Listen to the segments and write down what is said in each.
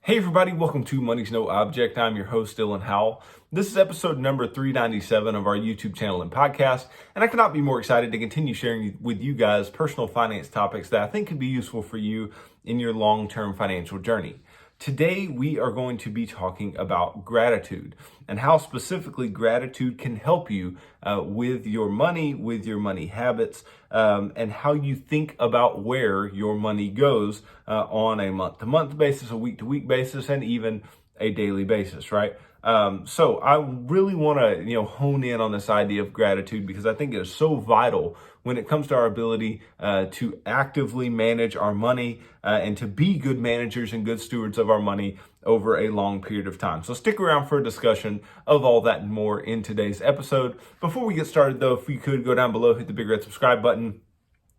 Hey everybody, welcome to Money's No Object. I'm your host, Dylan Howell. This is episode number 397 of our YouTube channel and podcast, and I cannot be more excited to continue sharing with you guys personal finance topics that I think could be useful for you in your long-term financial journey. Today, we are going to be talking about gratitude and how specifically gratitude can help you with your money habits, and how you think about where your money goes on a month-to-month basis, a week-to-week basis, and even a daily basis, right? So I really want to, hone in on this idea of gratitude because I think it is so vital when it comes to our ability to actively manage our money and to be good managers and good stewards of our money over a long period of time. So stick around for a discussion of all that and more in today's episode. Before we get started though, if you could go down below, hit the big red subscribe button.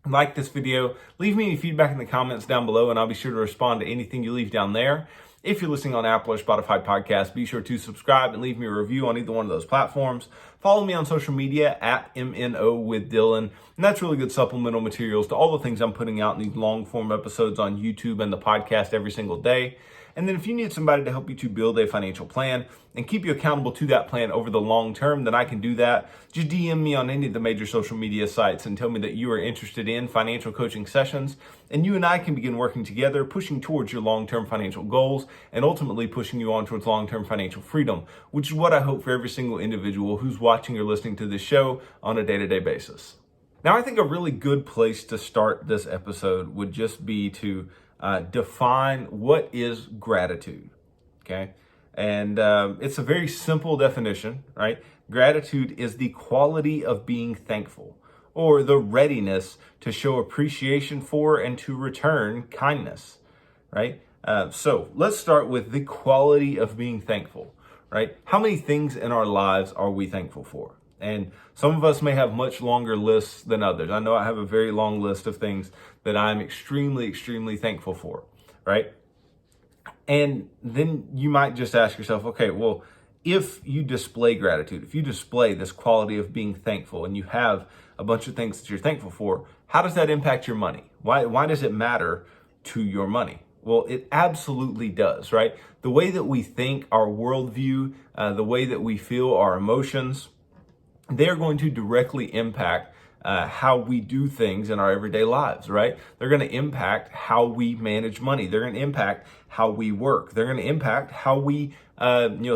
Like this video, leave me any feedback in the comments down below and I'll be sure to respond to anything you leave down there. If you're listening on Apple or Spotify podcasts, be sure to subscribe and leave me a review on either one of those platforms. Follow me on social media at MNO with Dylan. And that's really good supplemental materials to all the things I'm putting out in these long form episodes on YouTube and the podcast every single day. And then if you need somebody to help you to build a financial plan and keep you accountable to that plan over the long term, then I can do that. Just DM me on any of the major social media sites and tell me that you are interested in financial coaching sessions. And you and I can begin working together, pushing towards your long-term financial goals and ultimately pushing you on towards long-term financial freedom, which is what I hope for every single individual who's watching or listening to this show on a day-to-day basis. Now, I think a really good place to start this episode would just be to define what is gratitude, okay? And it's a very simple definition, right? Gratitude is the quality of being thankful or the readiness to show appreciation for and to return kindness, right? So let's start with the quality of being thankful, right? How many things in our lives are we thankful for? And some of us may have much longer lists than others. I know I have a very long list of things that I'm extremely, extremely thankful for, right? And then you might just ask yourself, okay, well, if you display gratitude, if you display this quality of being thankful and you have a bunch of things that you're thankful for, how does that impact your money? Why does it matter to your money? Well, it absolutely does, right? The way that we think, our worldview, the way that we feel, our emotions, they're going to directly impact how we do things in our everyday lives, right? They're going to impact how we manage money. They're going to impact how we work. They're going to impact how we,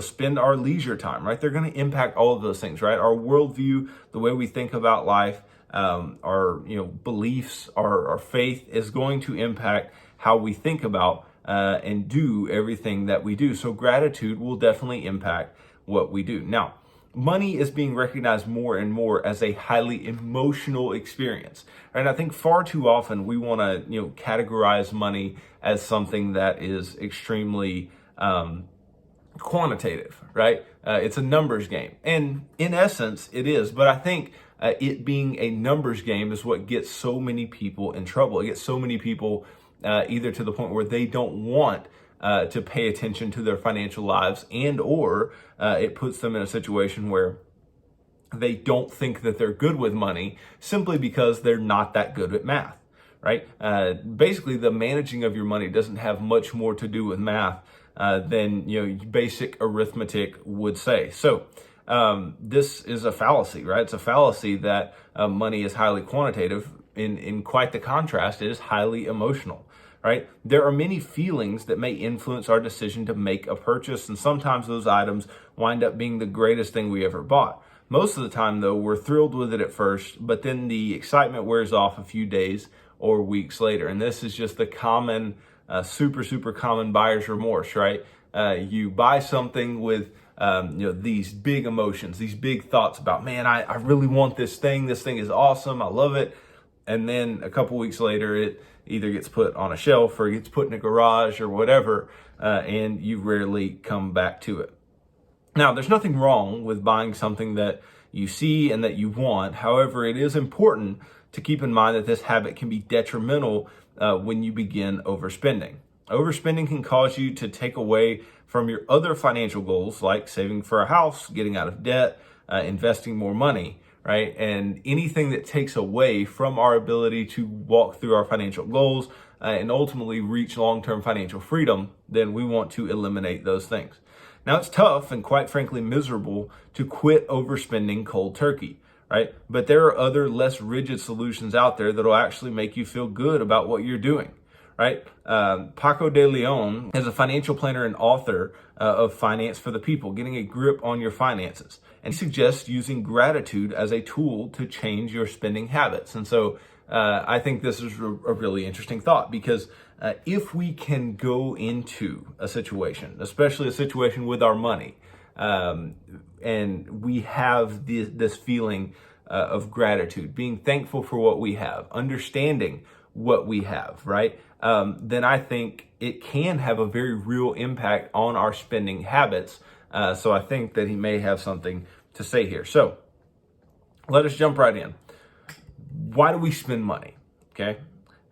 spend our leisure time, right? They're going to impact all of those things, right? Our worldview, the way we think about life, our, beliefs, our faith is going to impact how we think about and do everything that we do. So gratitude will definitely impact what we do. Now, money is being recognized more and more as a highly emotional experience. And I think far too often we want to, categorize money as something that is extremely quantitative, right? It's a numbers game. And in essence, it is. But I think it being a numbers game is what gets so many people in trouble. It gets so many people either to the point where they don't want to pay attention to their financial lives or it puts them in a situation where they don't think that they're good with money simply because they're not that good at math, right? Basically, the managing of your money doesn't have much more to do with math than basic arithmetic would say. So this is a fallacy, right? It's a fallacy that money is highly quantitative. In quite the contrast, it is highly emotional. Right? There are many feelings that may influence our decision to make a purchase, and sometimes those items wind up being the greatest thing we ever bought. Most of the time, though, we're thrilled with it at first, but then the excitement wears off a few days or weeks later. And this is just the common, super common buyer's remorse, right? You buy something with these big emotions, these big thoughts about, man, I really want this thing. This thing is awesome. I love it. And then a couple weeks later, it either gets put on a shelf or gets put in a garage or whatever, and you rarely come back to it. Now, there's nothing wrong with buying something that you see and that you want. However, it is important to keep in mind that this habit can be detrimental when you begin overspending. Overspending can cause you to take away from your other financial goals like saving for a house, getting out of debt, investing more money, right? And anything that takes away from our ability to walk through our financial goals and ultimately reach long-term financial freedom, then we want to eliminate those things. Now, it's tough and quite frankly miserable to quit overspending cold turkey, right? But there are other less rigid solutions out there that will actually make you feel good about what you're doing, right? Paco de Leon is a financial planner and author of Finance for the People, Getting a Grip on Your Finances. And he suggests using gratitude as a tool to change your spending habits. And so I think this is a really interesting thought, because if we can go into a situation, especially a situation with our money, and we have this feeling of gratitude, being thankful for what we have, understanding what we have, right? Then I think it can have a very real impact on our spending habits. So I think that he may have something to say here. So let us jump right in. Why do we spend money? Okay.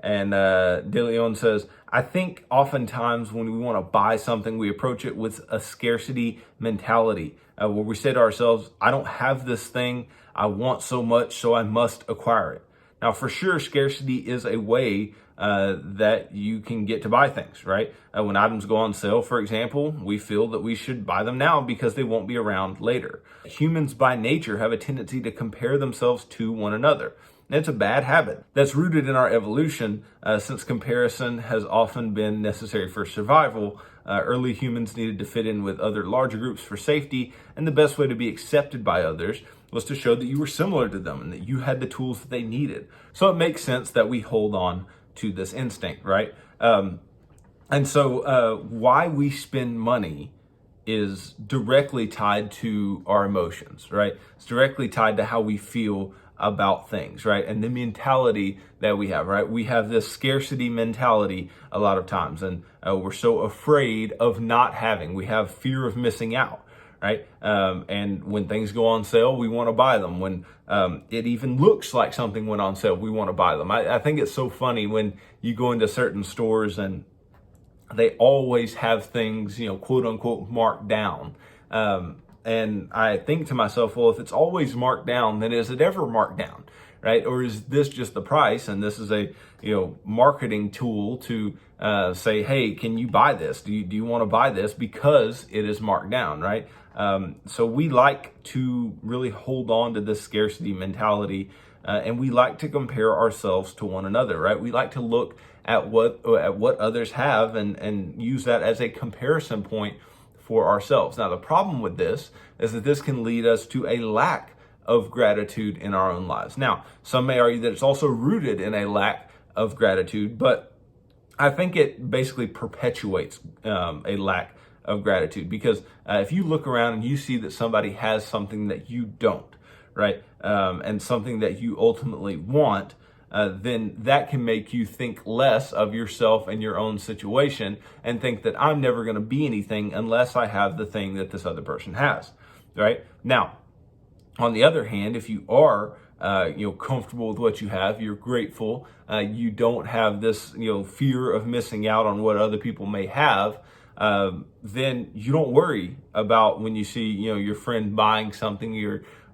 And De Leon says, I think oftentimes when we want to buy something, we approach it with a scarcity mentality, where we say to ourselves, I don't have this thing. I want so much, so I must acquire it. Now, for sure, scarcity is a way that you can get to buy things, right? When items go on sale, for example, we feel that we should buy them now because they won't be around later. Humans by nature have a tendency to compare themselves to one another. And it's a bad habit that's rooted in our evolution, since comparison has often been necessary for survival. Early humans needed to fit in with other larger groups for safety, and the best way to be accepted by others was to show that you were similar to them and that you had the tools that they needed. So it makes sense that we hold on to this instinct, right? And so why we spend money is directly tied to our emotions, right? It's directly tied to how we feel about things, right? And the mentality that we have, right? We have this scarcity mentality a lot of times, and we're so afraid of not having. We have fear of missing out, right? And when things go on sale, we want to buy them. When it even looks like something went on sale, we want to buy them. I think it's so funny when you go into certain stores and they always have things, quote unquote, marked down. And I think to myself, well, if it's always marked down, then is it ever marked down, right? Or is this just the price? And this is a marketing tool to say, hey, can you buy this? Do you want to buy this because it is marked down, right? So we like to really hold on to this scarcity mentality, and we like to compare ourselves to one another, right? We like to look at what others have and use that as a comparison point for ourselves. Now, the problem with this is that this can lead us to a lack of gratitude in our own lives. Now, some may argue that it's also rooted in a lack of gratitude, but I think it basically perpetuates a lack of gratitude, because if you look around and you see that somebody has something that you don't, right, and something that you ultimately want, then that can make you think less of yourself and your own situation and think that I'm never going to be anything unless I have the thing that this other person has, right? Now, on the other hand, if you are comfortable with what you have, you're grateful, you don't have this fear of missing out on what other people may have, then you don't worry about when you see your friend buying something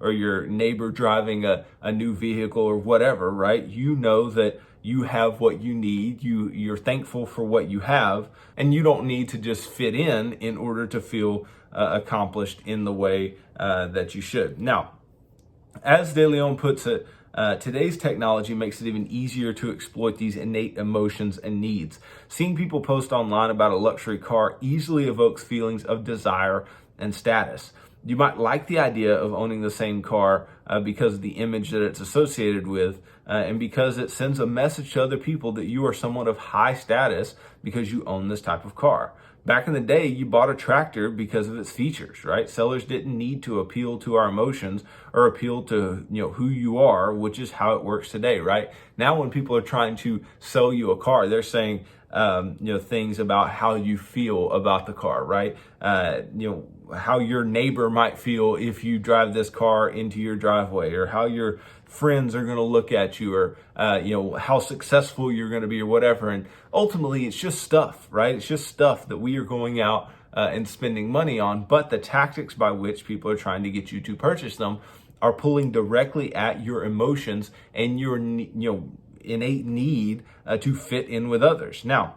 or your neighbor driving a new vehicle or whatever, right? You know that you have what you need, you're thankful for what you have, and you don't need to just fit in order to feel accomplished in the way that you should. Now, as De Leon puts it, today's technology makes it even easier to exploit these innate emotions and needs. Seeing people post online about a luxury car easily evokes feelings of desire and status. You might like the idea of owning the same car because of the image that it's associated with, and because it sends a message to other people that you are someone of high status because you own this type of car. Back in the day, you bought a tractor because of its features, right? Sellers didn't need to appeal to our emotions or appeal to who you are, which is how it works today, right? Now, when people are trying to sell you a car, they're saying things about how you feel about the car, right? How your neighbor might feel if you drive this car into your driveway, or how your friends are going to look at you, or how successful you're going to be, or whatever. And ultimately, it's just stuff, right? It's just stuff that we are going out and spending money on. But the tactics by which people are trying to get you to purchase them are pulling directly at your emotions and your innate need to fit in with others. Now,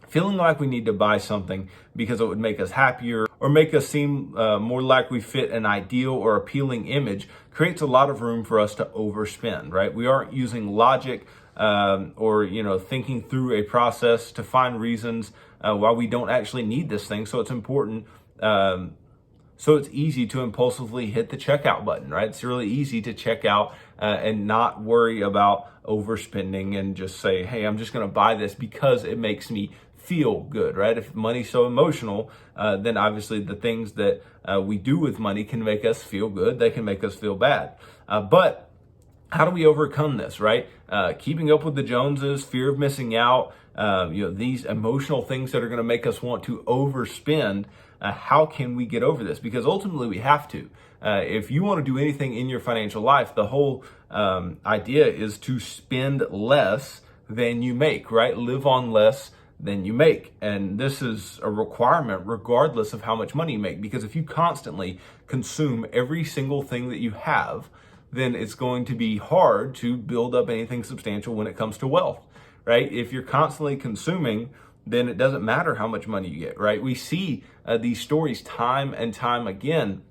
feeling like we need to buy something because it would make us happier or make us seem more like we fit an ideal or appealing image creates a lot of room for us to overspend, right? We aren't using logic or thinking through a process to find reasons why we don't actually need this thing. So it's important. So it's easy to impulsively hit the checkout button, right? It's really easy to check out and not worry about overspending and just say, hey, I'm just going to buy this because it makes me feel good, right? If money's so emotional, then obviously the things that we do with money can make us feel good. They can make us feel bad. But how do we overcome this, right? Keeping up with the Joneses, fear of missing out, these emotional things that are going to make us want to overspend. How can we get over this? Because ultimately we have to. If you want to do anything in your financial life, the whole idea is to spend less than you make, right? Live on less than you make. And this is a requirement regardless of how much money you make. Because if you constantly consume every single thing that you have, then it's going to be hard to build up anything substantial when it comes to wealth, right? If you're constantly consuming, then it doesn't matter how much money you get, right? We see these stories time and time again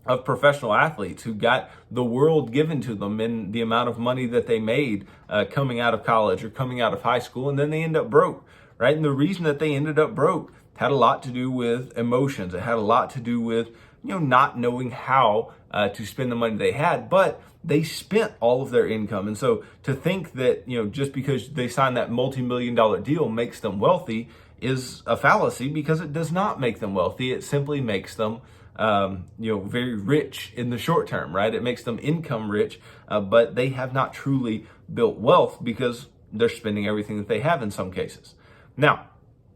of professional athletes who got the world given to them in the amount of money that they made coming out of college or coming out of high school, and then they end up broke, right? And the reason that they ended up broke had a lot to do with emotions. It had a lot to do with, not knowing how to spend the money they had, but they spent all of their income. And so to think that, just because they signed that multi-million-dollar deal makes them wealthy is a fallacy, because it does not make them wealthy. It simply makes them, very rich in the short term, right? It makes them income rich, but they have not truly built wealth because they're spending everything that they have in some cases. Now,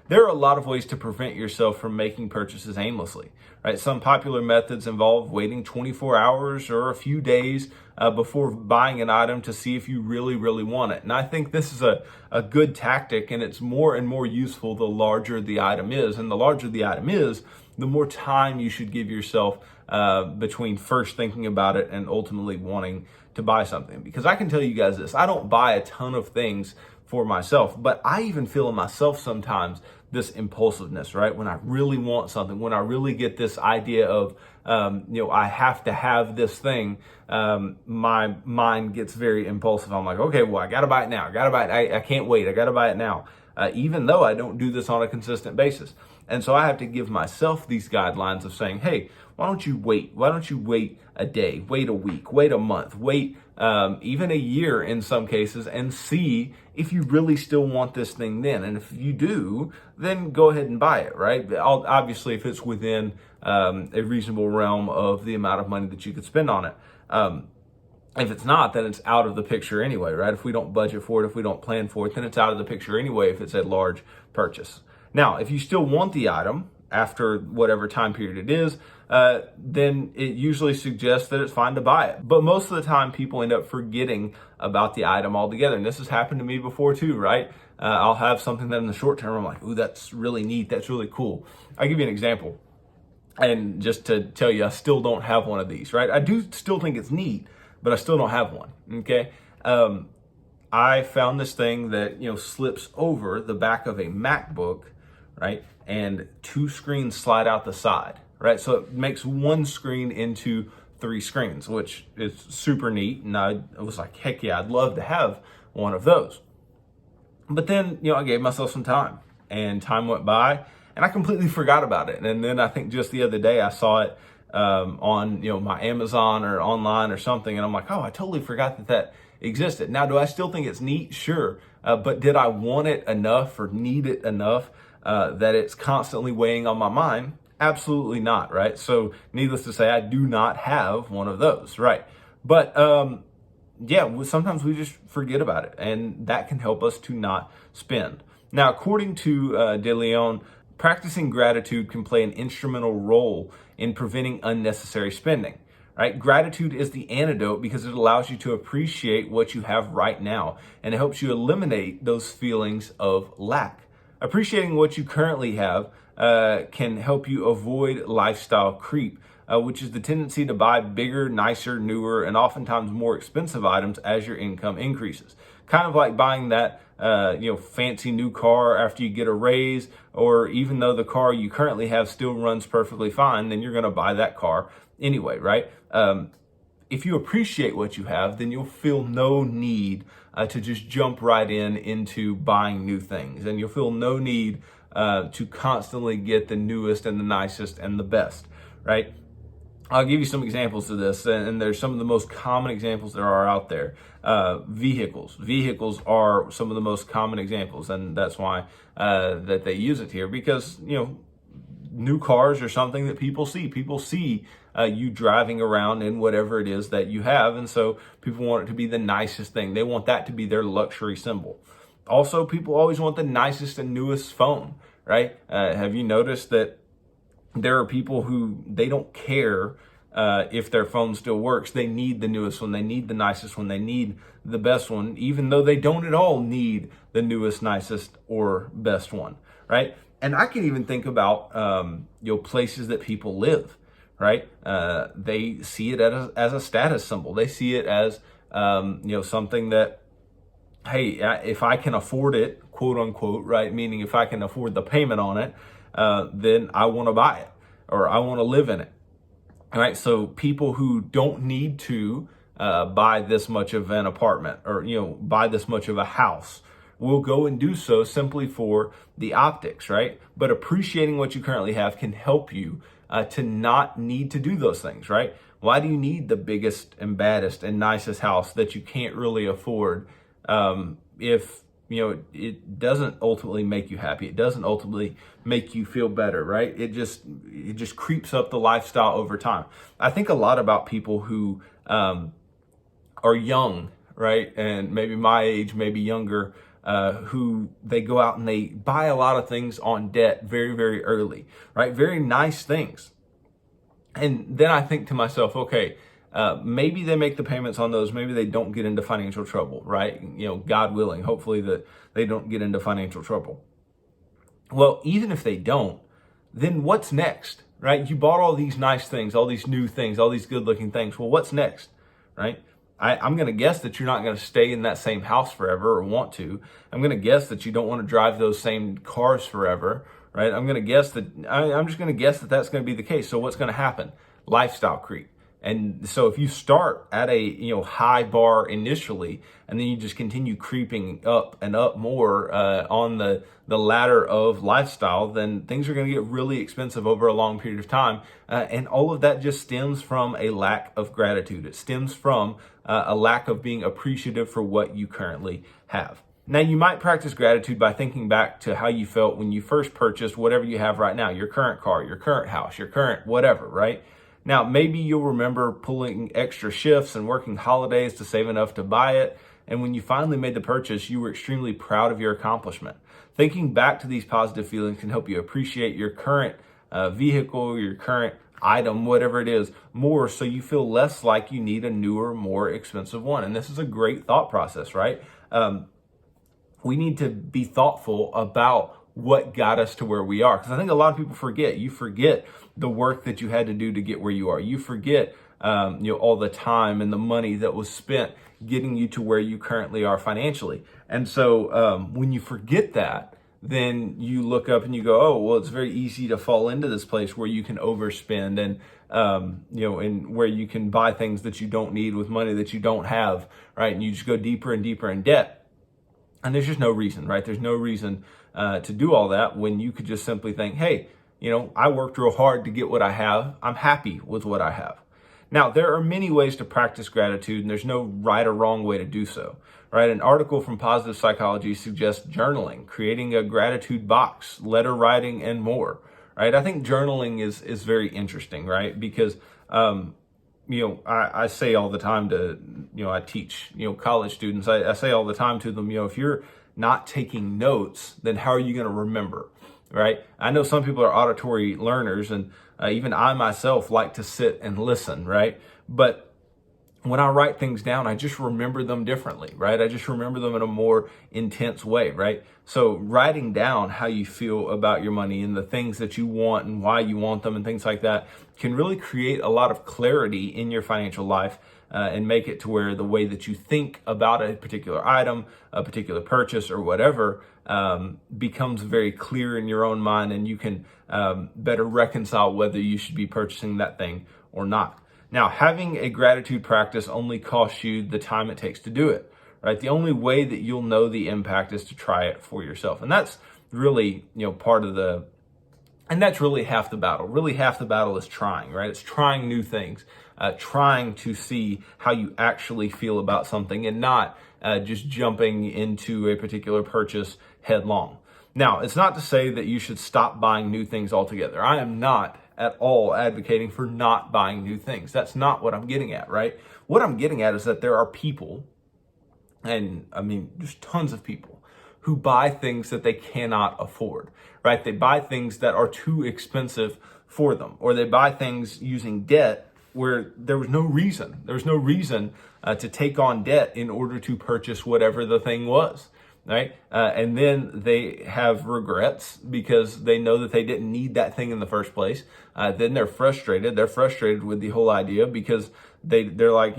there are a lot of ways to prevent yourself from making purchases aimlessly, right? Some popular methods involve waiting 24 hours or a few days before buying an item to see if you really, really want it. And I think this is a good tactic, and it's more and more useful the larger the item is. And the larger the item is, the more time you should give yourself between first thinking about it and ultimately wanting to buy something. Because I can tell you guys this, I don't buy a ton of things for myself, but I even feel in myself sometimes this impulsiveness, right? When I really want something, when I really get this idea of, I have to have this thing, my mind gets very impulsive. I'm like, okay, well, I got to buy it now. I got to buy it. I can't wait. I got to buy it now. Even though I don't do this on a consistent basis. And so I have to give myself these guidelines of saying, hey, why don't you wait? Why don't you wait a day, wait a week, wait a month, wait even a year in some cases, and see if you really still want this thing then. And if you do, then go ahead and buy it, right? Obviously, if it's within a reasonable realm of the amount of money that you could spend on it. If it's not, then it's out of the picture anyway, right? If we don't budget for it, if we don't plan for it, then it's out of the picture anyway if it's a large purchase. Now, if you still want the item after whatever time period it is, then it usually suggests that it's fine to buy it. But most of the time, people end up forgetting about the item altogether. And this has happened to me before too, right? I'll have something that in the short term, I'm like, ooh, that's really neat. That's really cool. I'll give you an example. And just to tell you, I still don't have one of these, right? I do still think it's neat, but I still don't have one, okay? I found this thing that, slips over the back of a MacBook, right? And two screens slide out the side, right? So it makes one screen into three screens, which is super neat. And I was like, heck yeah, I'd love to have one of those. But then, I gave myself some time, and time went by and I completely forgot about it. And then I think just the other day I saw it on, my Amazon or online or something. And I'm like, oh, I totally forgot that existed. Now, do I still think it's neat? Sure. But did I want it enough or need it enough that it's constantly weighing on my mind? Absolutely not, right? So needless to say, I do not have one of those, right? But sometimes we just forget about it, and that can help us to not spend. Now, according to De Leon, practicing gratitude can play an instrumental role in preventing unnecessary spending. Right? Gratitude is the antidote because it allows you to appreciate what you have right now, and it helps you eliminate those feelings of lack. Appreciating what you currently have can help you avoid lifestyle creep which is the tendency to buy bigger, nicer, newer, and oftentimes more expensive items as your income increases. Kind of like buying that fancy new car after you get a raise, or even though the car you currently have still runs perfectly fine, then you're going to buy that car anyway, right? If you appreciate what you have, then you'll feel no need to just jump right into buying new things, and you'll feel no need to constantly get the newest and the nicest and the best, right? I'll give you some examples of this, and there's some of the most common examples there are out there. Vehicles. Vehicles are some of the most common examples, and that's why that they use it here, because new cars are something that people see. People see you driving around in whatever it is that you have, and so people want it to be the nicest thing. They want that to be their luxury symbol. Also, people always want the nicest and newest phone, right? Have you noticed that there are people who they don't care if their phone still works? They need the newest one. They need the nicest one. They need the best one, even though they don't at all need the newest, nicest, or best one, right? And I can even think about places that people live, right? They see it as a status symbol. They see it as something that, hey, if I can afford it, quote unquote, right? Meaning if I can afford the payment on it, then I want to buy it, or I want to live in it. All right. So people who don't need to buy this much of an apartment, or buy this much of a house, will go and do so simply for the optics, right? But appreciating what you currently have can help you to not need to do those things, right? Why do you need the biggest and baddest and nicest house that you can't really afford if it doesn't ultimately make you happy? It doesn't ultimately make you feel better, right? It just creeps up the lifestyle over time. I think a lot about people who are young, right? And maybe my age, maybe younger, who they go out and they buy a lot of things on debt very, very early, right? Very nice things. And then I think to myself, okay, maybe they make the payments on those. Maybe they don't get into financial trouble, right? God willing, hopefully that they don't get into financial trouble. Well, even if they don't, then what's next, right? You bought all these nice things, all these new things, all these good looking things. Well, what's next, right? I'm going to guess that you're not going to stay in that same house forever or want to. I'm going to guess that you don't want to drive those same cars forever, right? I'm just going to guess that that's going to be the case. So what's going to happen? Lifestyle creep. And so if you start at a high bar initially, and then you just continue creeping up and up more on the ladder of lifestyle, then things are going to get really expensive over a long period of time. And all of that just stems from a lack of gratitude. It stems from a lack of being appreciative for what you currently have. Now, you might practice gratitude by thinking back to how you felt when you first purchased whatever you have right now, your current car, your current house, your current whatever, right? Now, maybe you'll remember pulling extra shifts and working holidays to save enough to buy it. And when you finally made the purchase, you were extremely proud of your accomplishment. Thinking back to these positive feelings can help you appreciate your current vehicle, your current item, whatever it is, more, so you feel less like you need a newer, more expensive one. And this is a great thought process, right? We need to be thoughtful about what got us to where we are. Because I think a lot of people forget. You forget the work that you had to do to get where you are. You forget, all the time and the money that was spent getting you to where you currently are financially. And so when you forget that, then you look up and you go, oh, well, it's very easy to fall into this place where you can overspend and, and where you can buy things that you don't need with money that you don't have, right? And you just go deeper and deeper in debt. And there's just no reason, right? There's no reason to do all that when you could just simply think, hey, I worked real hard to get what I have. I'm happy with what I have. Now, there are many ways to practice gratitude, and there's no right or wrong way to do so, right? An article from Positive Psychology suggests journaling, creating a gratitude box, letter writing, and more, right? I think journaling is very interesting, right? Because, I say all the time to, I teach, college students, I say all the time to them, if you're not taking notes, then how are you going to remember, right? I know some people are auditory learners, and even I myself like to sit and listen, right? But when I write things down, I just remember them differently, right? I just remember them in a more intense way, right? So writing down how you feel about your money and the things that you want and why you want them and things like that can really create a lot of clarity in your financial life, and make it to where the way that you think about a particular item, a particular purchase or whatever, becomes very clear in your own mind, and you can better reconcile whether you should be purchasing that thing or not. Now, having a gratitude practice only costs you the time it takes to do it, right? The only way that you'll know the impact is to try it for yourself. And that's really, and that's really half the battle. Really half the battle is trying, right? It's trying new things, trying to see how you actually feel about something, and not just jumping into a particular purchase headlong. Now, it's not to say that you should stop buying new things altogether. I am not at all advocating for not buying new things. That's not what I'm getting at, right? What I'm getting at is that there are people, and I mean, just tons of people, who buy things that they cannot afford, right? They buy things that are too expensive for them, or they buy things using debt where there was no reason. There was no reason to take on debt in order to purchase whatever the thing was. Right? And then they have regrets because they know that they didn't need that thing in the first place. Then they're frustrated. They're frustrated with the whole idea because they're like,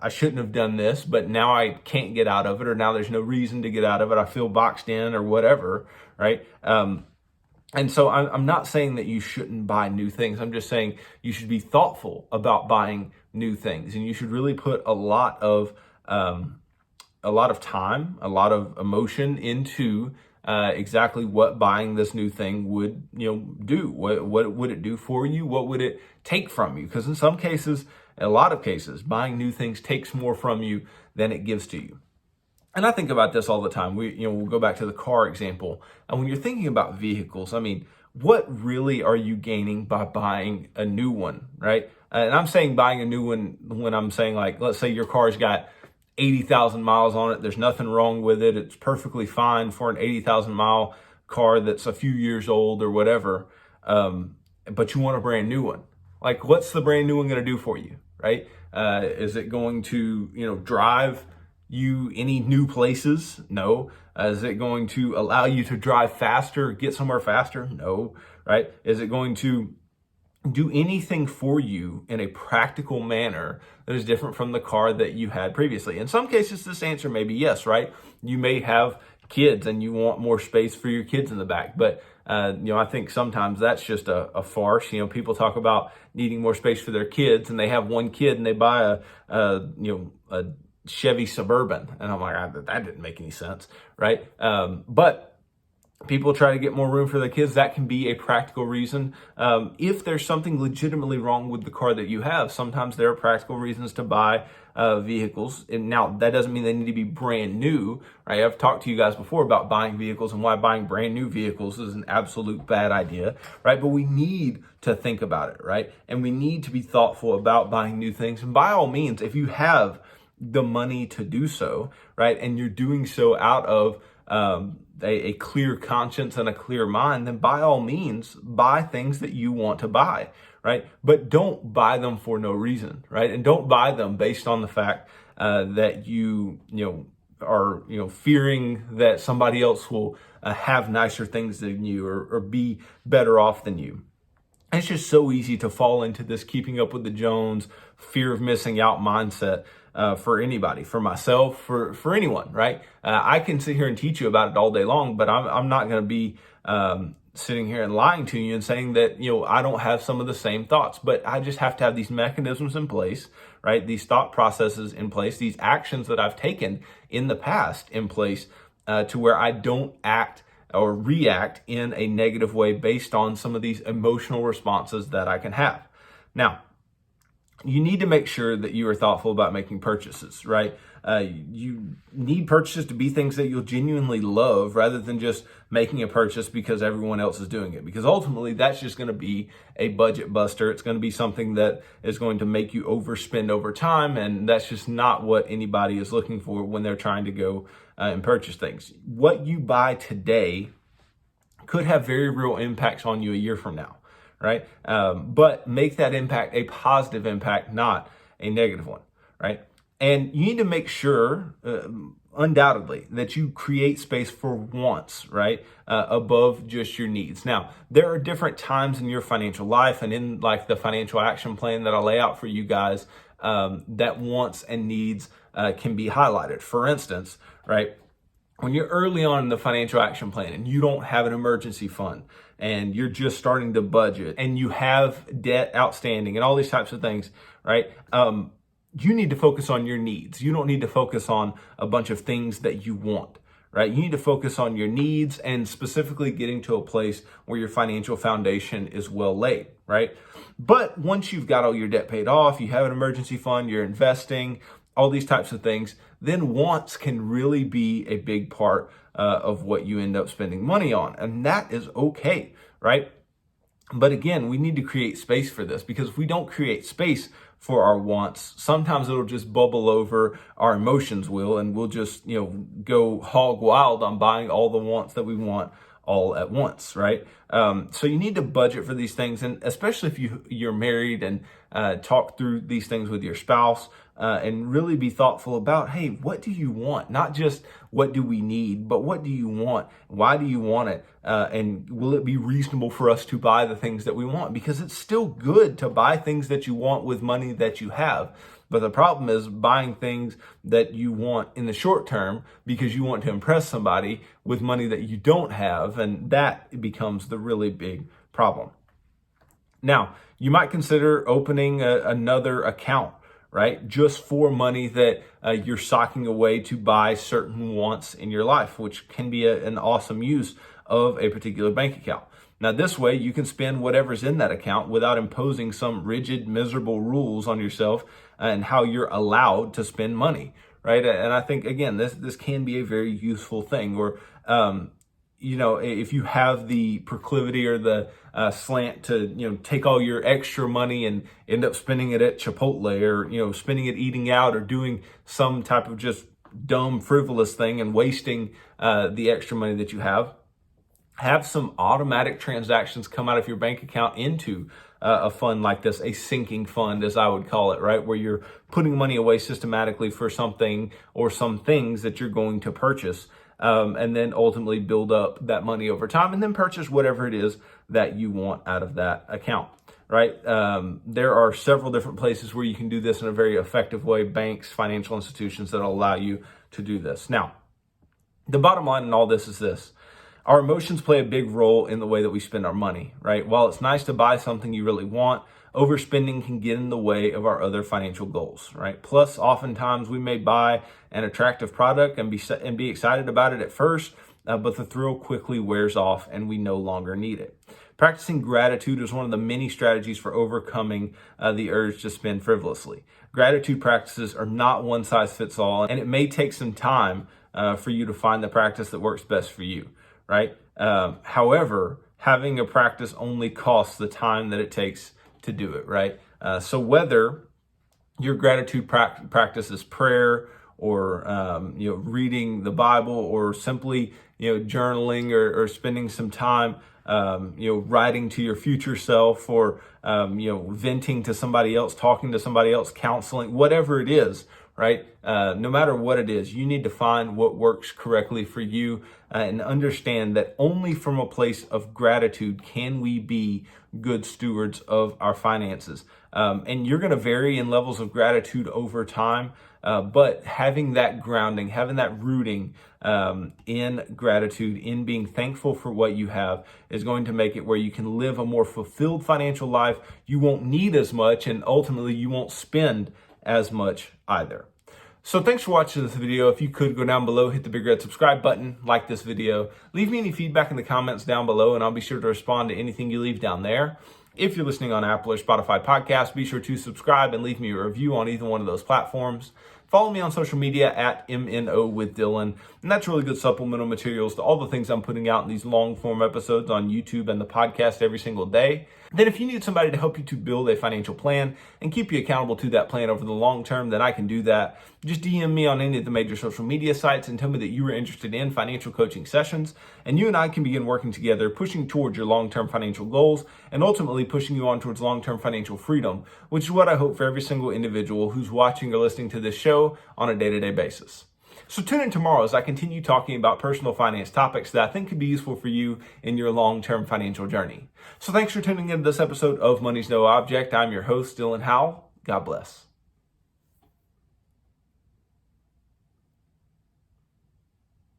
I shouldn't have done this, but now I can't get out of it, or now there's no reason to get out of it. I feel boxed in or whatever, right? And so I'm not saying that you shouldn't buy new things. I'm just saying you should be thoughtful about buying new things, and you should really put a lot of time, a lot of emotion into exactly what buying this new thing would, do. What would it do for you? What would it take from you? Because in some cases, a lot of cases, buying new things takes more from you than it gives to you. And I think about this all the time. We'll go back to the car example. And when you're thinking about vehicles, I mean, what really are you gaining by buying a new one, right? And I'm saying buying a new one when I'm saying, like, let's say your car's got 80,000 miles on it. There's nothing wrong with it. It's perfectly fine for an 80,000 mile car that's a few years old or whatever. But you want a brand new one. Like, what's the brand new one going to do for you, right? Is it going to, drive you any new places? No. Is it going to allow you to drive faster, get somewhere faster? No, right? Is it going to do anything for you in a practical manner that is different from the car that you had previously? In some cases, this answer may be yes, right? You may have kids and you want more space for your kids in the back. But, I think sometimes that's just a farce. People talk about needing more space for their kids, and they have one kid and they buy a Chevy Suburban. And I'm like, that didn't make any sense, right? But people try to get more room for their kids. That can be a practical reason. If there's something legitimately wrong with the car that you have, sometimes there are practical reasons to buy vehicles. And now that doesn't mean they need to be brand new, right? I've talked to you guys before about buying vehicles and why buying brand new vehicles is an absolute bad idea, right? But we need to think about it, right? And we need to be thoughtful about buying new things. And by all means, if you have the money to do so, right, and you're doing so out of a clear conscience and a clear mind, then by all means, buy things that you want to buy, right? But don't buy them for no reason, right? And don't buy them based on the fact that you are fearing that somebody else will have nicer things than you, or be better off than you. And it's just so easy to fall into this keeping up with the Jones, fear of missing out mindset. For anybody, for myself, for anyone, right? I can sit here and teach you about it all day long, but I'm not going to be sitting here and lying to you and saying that, I don't have some of the same thoughts, but I just have to have these mechanisms in place, right? These thought processes in place, these actions that I've taken in the past in place, to where I don't act or react in a negative way based on some of these emotional responses that I can have. Now, you need to make sure that you are thoughtful about making purchases, right? You need purchases to be things that you'll genuinely love, rather than just making a purchase because everyone else is doing it. Because ultimately, that's just going to be a budget buster. It's going to be something that is going to make you overspend over time. And that's just not what anybody is looking for when they're trying to go and purchase things. What you buy today could have very real impacts on you a year from now, right? But make that impact a positive impact, not a negative one, right? And you need to make sure, undoubtedly, that you create space for wants, right? Above just your needs. Now, there are different times in your financial life and in like the financial action plan that I lay out for you guys, that wants and needs can be highlighted. For instance, right? When you're early on in the financial action plan and you don't have an emergency fund and you're just starting to budget and you have debt outstanding and all these types of things, right? You need to focus on your needs. You don't need to focus on a bunch of things that you want, right? You need to focus on your needs and specifically getting to a place where your financial foundation is well laid, right? But once you've got all your debt paid off, you have an emergency fund, you're investing, all these types of things, then wants can really be a big part of what you end up spending money on. And that is okay, right? But again, we need to create space for this, because if we don't create space for our wants, sometimes it'll just bubble over, our emotions will, and we'll just, go hog wild on buying all the wants that we want all at once, right? So you need to budget for these things, and especially if you're married, and talk through these things with your spouse, and really be thoughtful about, hey, what do you want? Not just what do we need, but what do you want? Why do you want it? And will it be reasonable for us to buy the things that we want? Because it's still good to buy things that you want with money that you have. But the problem is buying things that you want in the short term because you want to impress somebody with money that you don't have. And that becomes the really big problem. Now, you might consider opening another account, right? Just for money that you're socking away to buy certain wants in your life, which can be an awesome use of a particular bank account. Now, this way you can spend whatever's in that account without imposing some rigid, miserable rules on yourself and how you're allowed to spend money, right? And I think, again, this can be a very useful thing. Or, if you have the proclivity or the slant to, take all your extra money and end up spending it at Chipotle, or, spending it eating out, or doing some type of just dumb, frivolous thing and wasting the extra money that you have some automatic transactions come out of your bank account into a fund like this, a sinking fund, as I would call it, right? Where you're putting money away systematically for something or some things that you're going to purchase, and then ultimately build up that money over time and then purchase whatever it is that you want out of that account, right? There are several different places where you can do this in a very effective way, banks, financial institutions that allow you to do this. Now, the bottom line in all this is this. Our emotions play a big role in the way that we spend our money, right? While it's nice to buy something you really want, overspending can get in the way of our other financial goals, right? Plus, oftentimes we may buy an attractive product and be excited about it at first, but the thrill quickly wears off and we no longer need it. Practicing gratitude is one of the many strategies for overcoming the urge to spend frivolously. Gratitude practices are not one size fits all, and it may take some time for you to find the practice that works best for you, right? However, having a practice only costs the time that it takes to do it, right? So whether your gratitude practice is prayer, or reading the Bible, or simply journaling, or spending some time writing to your future self, or venting to somebody else, talking to somebody else, counseling, whatever it is, right? No matter what it is, you need to find what works correctly for you, and understand that only from a place of gratitude can we be good stewards of our finances. And you're going to vary in levels of gratitude over time, but having that grounding, having that rooting in gratitude, in being thankful for what you have, is going to make it where you can live a more fulfilled financial life. You won't need as much, and ultimately you won't spend as much either. So thanks for watching this video. If you could go down below, hit the big red subscribe button, like this video, leave me any feedback in the comments down below, and I'll be sure to respond to anything you leave down there. If you're listening on Apple or Spotify podcasts, be sure to subscribe and leave me a review on either one of those platforms. Follow me on social media at MNO with Dylan, and that's really good supplemental materials to all the things I'm putting out in these long form episodes on YouTube and the podcast every single day. Then if you need somebody to help you to build a financial plan and keep you accountable to that plan over the long term, then I can do that. just DM me on any of the major social media sites and tell me that you are interested in financial coaching sessions, and you and I can begin working together, pushing towards your long-term financial goals and ultimately pushing you on towards long-term financial freedom, which is what I hope for every single individual who's watching or listening to this show on a day-to-day basis. So tune in tomorrow as I continue talking about personal finance topics that I think could be useful for you in your long-term financial journey. So thanks for tuning into this episode of Money's No Object. I'm your host, Dylan Howell. God bless.